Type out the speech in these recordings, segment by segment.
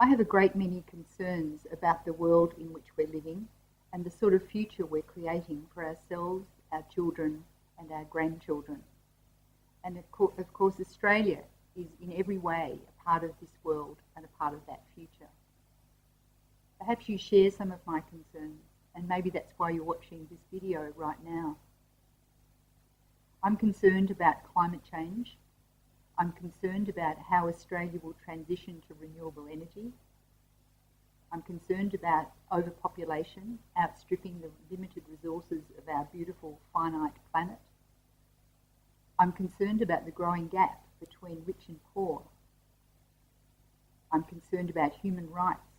I have a great many concerns about the world in which we're living and the sort of future we're creating for ourselves, our children and our grandchildren. And of course, Australia is in every way a part of this world and a part of that future. Perhaps you share some of my concerns, and maybe that's why you're watching this video right now. I'm concerned about climate change. I'm concerned about how Australia will transition to renewable energy. I'm concerned about overpopulation outstripping the limited resources of our beautiful finite planet. I'm concerned about the growing gap between rich and poor. I'm concerned about human rights,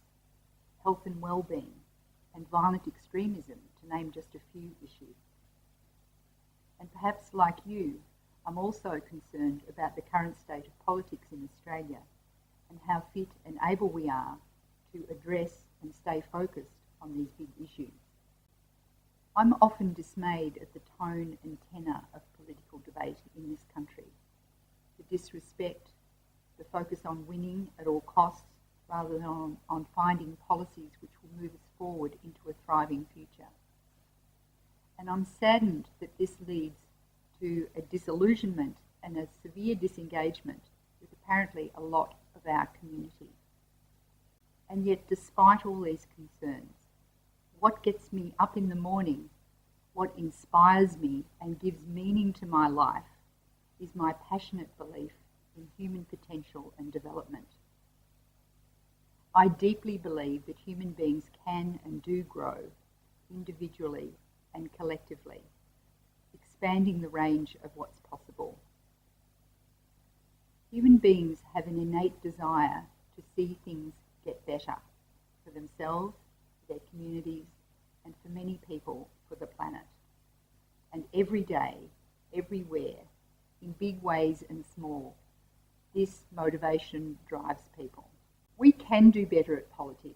health and well-being, and violent extremism, to name just a few issues. And perhaps like you, I'm also concerned about the current state of politics in Australia and how fit and able we are to address and stay focused on these big issues. I'm often dismayed at the tone and tenor of political debate in this country. The disrespect, the focus on winning at all costs rather than on finding policies which will move us forward into a thriving future. And I'm saddened that this leads to a disillusionment and a severe disengagement with apparently a lot of our community. And yet, despite all these concerns, what gets me up in the morning, what inspires me and gives meaning to my life, is my passionate belief in human potential and development. I deeply believe that human beings can and do grow individually and collectively, expanding the range of what's possible. Human beings have an innate desire to see things get better for themselves, for their communities, and for many people, for the planet. And every day, everywhere, in big ways and small, this motivation drives people. We can do better at politics.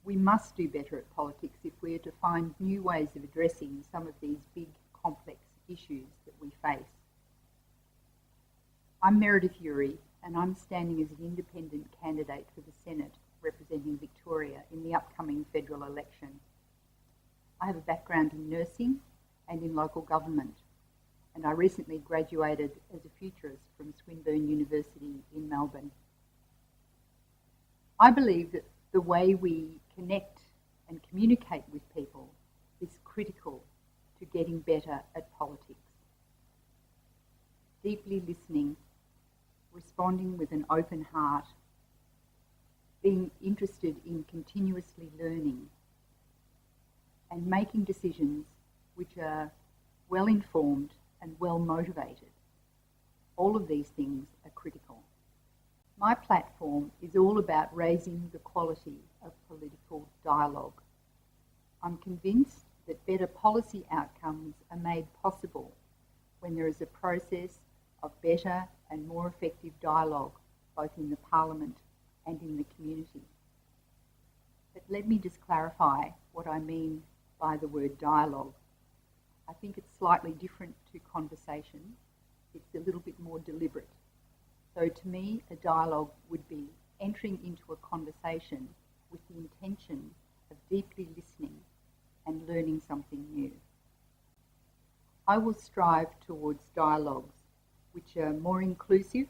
We must do better at politics if we are to find new ways of addressing some of these big, complex issues that we face. I'm Meredith Urie, and I'm standing as an independent candidate for the Senate representing Victoria in the upcoming federal election. I have a background in nursing and in local government, and I recently graduated as a futurist from Swinburne University in Melbourne. I believe that the way we connect and communicate with people is critical to getting better at politics. Deeply listening, responding with an open heart, being interested in continuously learning, and making decisions which are well informed and well motivated. All of these things are critical. My platform is all about raising the quality of political dialogue. I'm convinced that better policy outcomes are made possible when there is a process of better and more effective dialogue, both in the Parliament and in the community. But let me just clarify what I mean by the word dialogue. I think it's slightly different to conversation. It's a little bit more deliberate. So to me, a dialogue would be entering into a conversation with the intention of deeply listening and learning something new. I will strive towards dialogues which are more inclusive.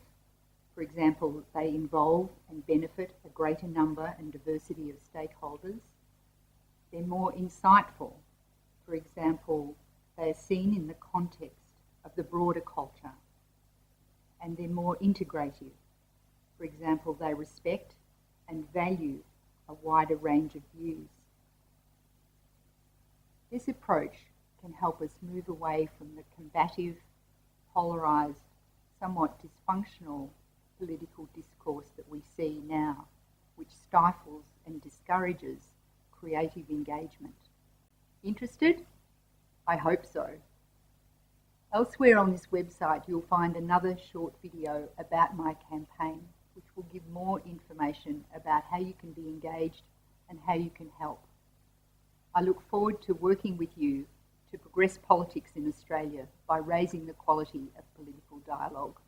For example, they involve and benefit a greater number and diversity of stakeholders. They're more insightful. For example, they are seen in the context of the broader culture. And they're more integrative. For example, they respect and value a wider range of views. This approach can help us move away from the combative, polarised, somewhat dysfunctional political discourse that we see now, which stifles and discourages creative engagement. Interested? I hope so. Elsewhere on this website, you'll find another short video about my campaign, which will give more information about how you can be engaged and how you can help. I look forward to working with you to progress politics in Australia by raising the quality of political dialogue.